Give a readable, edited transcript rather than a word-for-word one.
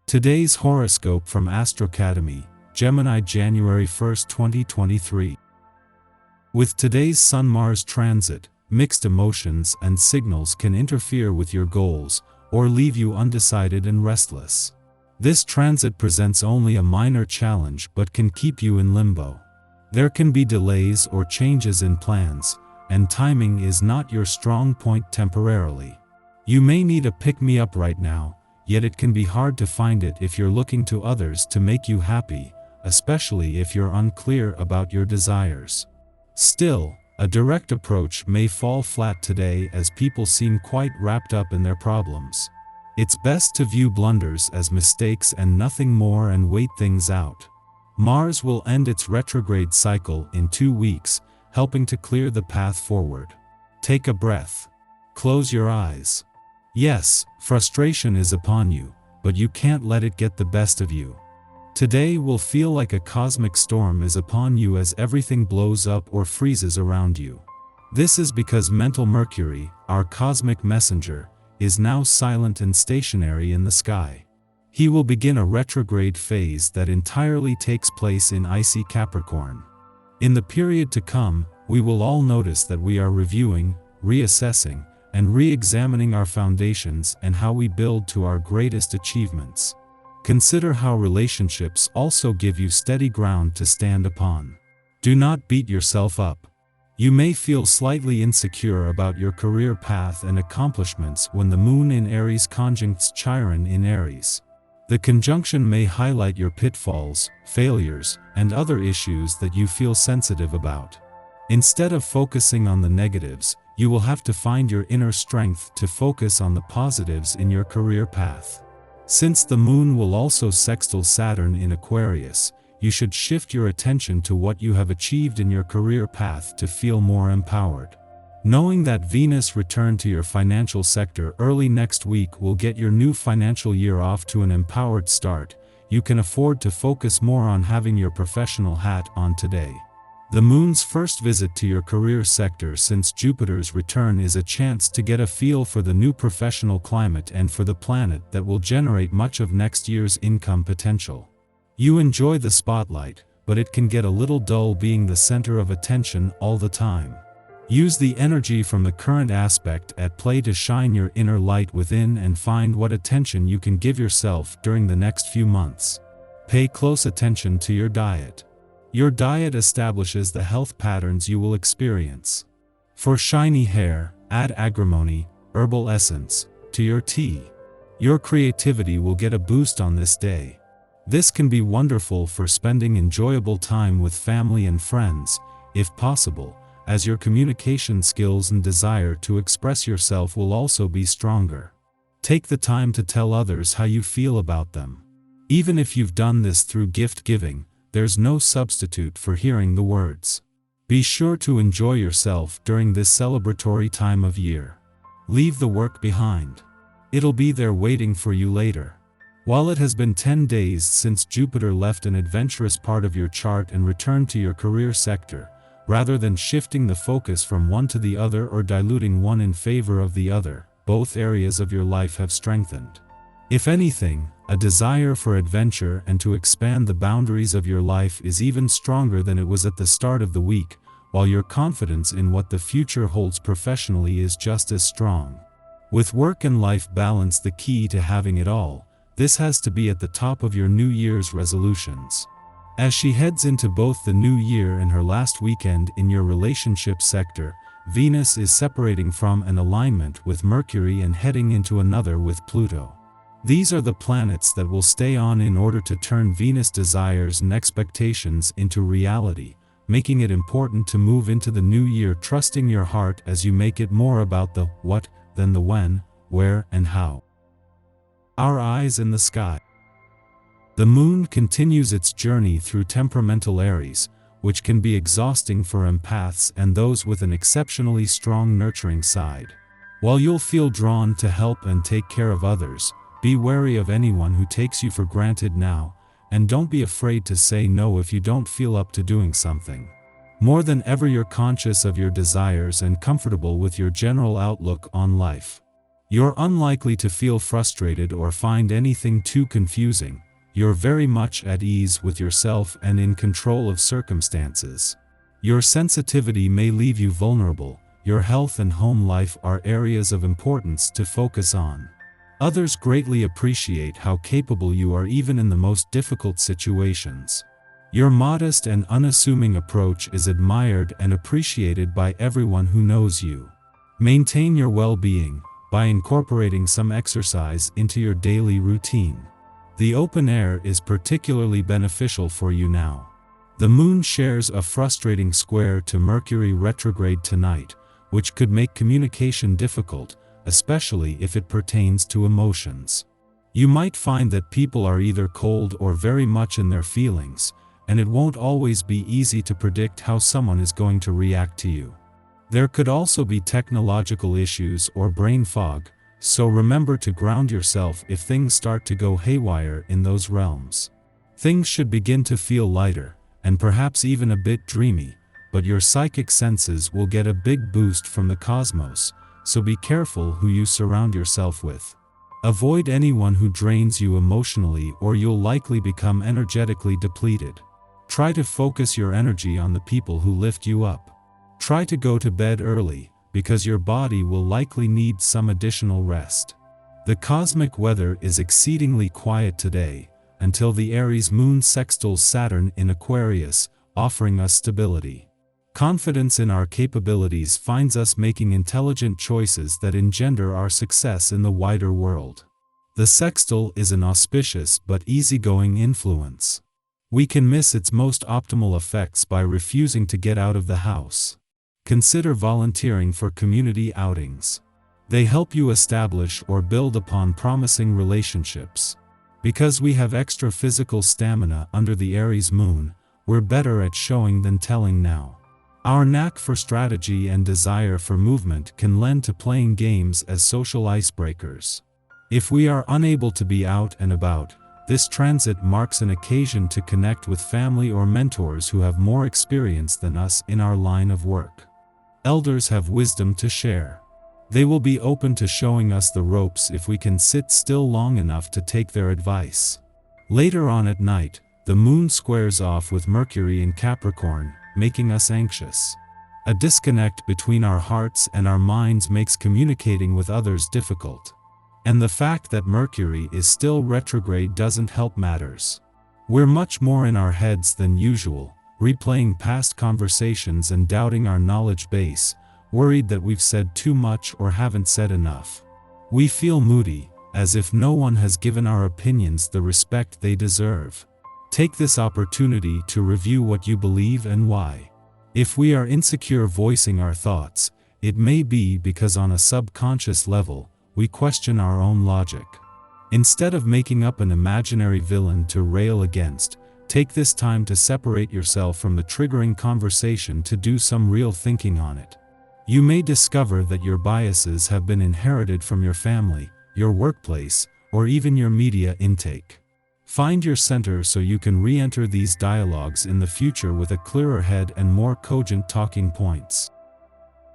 Today's horoscope from Astrocademy, Gemini, January 1, 2023. With today's Sun-Mars transit, mixed emotions and signals can interfere with your goals or leave you undecided and restless. This transit presents only a minor challenge but can keep you in limbo. There can be delays or changes in plans, and timing is not your strong point temporarily. You may need a pick-me-up right now, yet it can be hard to find it if you're looking to others to make you happy, especially if you're unclear about your desires. Still, a direct approach may fall flat today as people seem quite wrapped up in their problems. It's best to view blunders as mistakes and nothing more and wait things out. Mars will end its retrograde cycle in 2 weeks, helping to clear the path forward. Take a breath. Close your eyes. Yes, frustration is upon you, but you can't let it get the best of you. Today will feel like a cosmic storm is upon you as everything blows up or freezes around you. This is because mental Mercury, our cosmic messenger, is now silent and stationary in the sky. He will begin a retrograde phase that entirely takes place in icy Capricorn. In the period to come, we will all notice that we are reviewing, reassessing, and re-examining our foundations and how we build to our greatest achievements. Consider how relationships also give you steady ground to stand upon. Do not beat yourself up. You may feel slightly insecure about your career path and accomplishments when the Moon in Aries conjuncts Chiron in Aries. The conjunction may highlight your pitfalls, failures, and other issues that you feel sensitive about. Instead of focusing on the negatives, you will have to find your inner strength to focus on the positives in your career path. Since the Moon will also sextile Saturn in Aquarius, you should shift your attention to what you have achieved in your career path to feel more empowered. Knowing that Venus returned to your financial sector early next week will get your new financial year off to an empowered start, you can afford to focus more on having your professional hat on today. The Moon's first visit to your career sector since Jupiter's return is a chance to get a feel for the new professional climate and for the planet that will generate much of next year's income potential. You enjoy the spotlight, but it can get a little dull being the center of attention all the time. Use the energy from the current aspect at play to shine your inner light within and find what attention you can give yourself during the next few months. Pay close attention to your diet. Your diet establishes the health patterns you will experience. For shiny hair, add agrimony, herbal essence, to your tea. Your creativity will get a boost on this day. This can be wonderful for spending enjoyable time with family and friends, if possible, as your communication skills and desire to express yourself will also be stronger. Take the time to tell others how you feel about them. Even if you've done this through gift giving, there's no substitute for hearing the words. Be sure to enjoy yourself during this celebratory time of year. Leave the work behind. It'll be there waiting for you later. While it has been 10 days since Jupiter left an adventurous part of your chart and returned to your career sector, rather than shifting the focus from one to the other or diluting one in favor of the other, both areas of your life have strengthened. If anything, a desire for adventure and to expand the boundaries of your life is even stronger than it was at the start of the week, while your confidence in what the future holds professionally is just as strong. With work and life balance the key to having it all, this has to be at the top of your New Year's resolutions. As she heads into both the new year and her last weekend in your relationship sector, Venus is separating from an alignment with Mercury and heading into another with Pluto. These are the planets that will stay on in order to turn Venus desires and expectations into reality, making it important to move into the new year trusting your heart as you make it more about the what than the when, where, and how. Our eyes in the sky. The Moon continues its journey through temperamental Aries, which can be exhausting for empaths and those with an exceptionally strong nurturing side. While you'll feel drawn to help and take care of others, be wary of anyone who takes you for granted now, and don't be afraid to say no if you don't feel up to doing something. More than ever, you're conscious of your desires and comfortable with your general outlook on life. You're unlikely to feel frustrated or find anything too confusing. You're very much at ease with yourself and in control of circumstances. Your sensitivity may leave you vulnerable. Your health and home life are areas of importance to focus on. Others greatly appreciate how capable you are even in the most difficult situations. Your modest and unassuming approach is admired and appreciated by everyone who knows you. Maintain your well-being by incorporating some exercise into your daily routine. The open air is particularly beneficial for you now. The moon shares a frustrating square to Mercury retrograde tonight, which could make communication difficult, especially if it pertains to emotions. You might find that people are either cold or very much in their feelings, and it won't always be easy to predict how someone is going to react to you. There could also be technological issues or brain fog, so remember to ground yourself if things start to go haywire in those realms. Things should begin to feel lighter, and perhaps even a bit dreamy, but your psychic senses will get a big boost from the cosmos, so be careful who you surround yourself with. Avoid anyone who drains you emotionally or you'll likely become energetically depleted. Try to focus your energy on the people who lift you up. Try to go to bed early, because your body will likely need some additional rest. The cosmic weather is exceedingly quiet today, until the Aries moon sextiles Saturn in Aquarius, offering us stability. Confidence in our capabilities finds us making intelligent choices that engender our success in the wider world. The sextile is an auspicious but easygoing influence. We can miss its most optimal effects by refusing to get out of the house. Consider volunteering for community outings. They help you establish or build upon promising relationships. Because we have extra physical stamina under the Aries moon, we're better at showing than telling now. Our knack for strategy and desire for movement can lend to playing games as social icebreakers. If we are unable to be out and about, this transit marks an occasion to connect with family or mentors who have more experience than us in our line of work. Elders have wisdom to share. They will be open to showing us the ropes if we can sit still long enough to take their advice. Later on at night, the moon squares off with Mercury in Capricorn, making us anxious. A disconnect between our hearts and our minds makes communicating with others difficult. And the fact that Mercury is still retrograde doesn't help matters. We're much more in our heads than usual, replaying past conversations and doubting our knowledge base, worried that we've said too much or haven't said enough. We feel moody, as if no one has given our opinions the respect they deserve. Take this opportunity to review what you believe and why. If we are insecure voicing our thoughts, it may be because on a subconscious level, we question our own logic. Instead of making up an imaginary villain to rail against, take this time to separate yourself from the triggering conversation to do some real thinking on it. You may discover that your biases have been inherited from your family, your workplace, or even your media intake. Find your center so you can re-enter these dialogues in the future with a clearer head and more cogent talking points.